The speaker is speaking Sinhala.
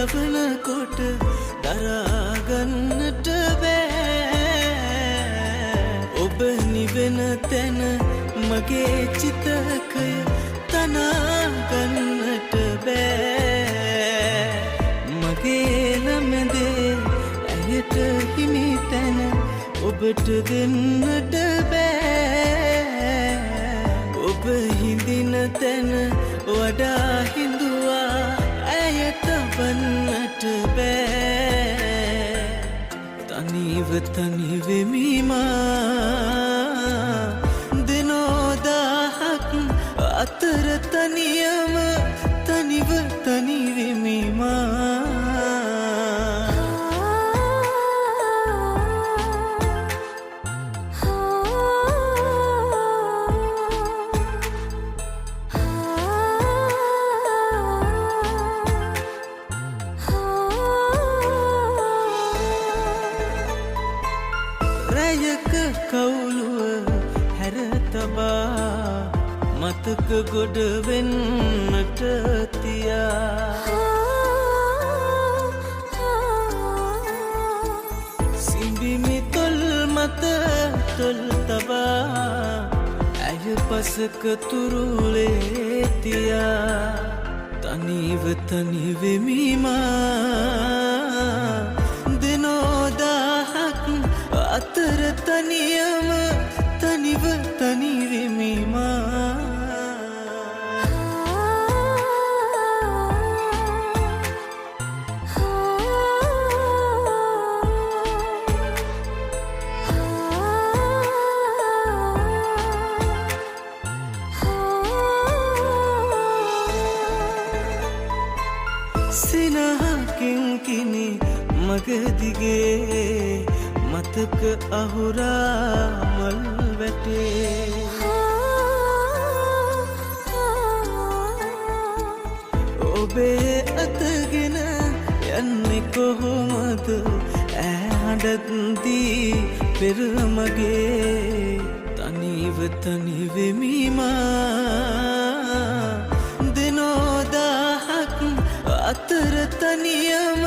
යවනකොට දරාගන්නට බෑ ඔබ නිවෙන තැන මගේ චිතකය තනාගන්නට බෑ මගේ ළමදේ ඇයට හිමි තැන ඔබට දෙන්නට බෑ ඔබ හිඳින තැන වඩා හිඳුවා ඇයට වන්නට බෑ තනිව තනිවෙමිමා දිනෝදාහක් අතර තනියම තනිව තනිවෙමිමා රැයක කවුළුව හැර තබා මතක ගොඩ වෙන්නට තියා සිඹිමි තොල් මත තොල් තබා ඇය පසක තුරුලේ තියා තනිව තනිවෙමිමා දිනෝදාහක් අතර තනියම තනිව තනිවෙමිමා සිනහකින් කිනි මගදිගේ මතක අහුරා මල් වැටේ ඔබේ අතගෙන යන්නේ කොහොමද ඇහඬත්දී පෙර මගේ තනිව තනිවෙමිමා දිනෝදාහක් අතර තනියම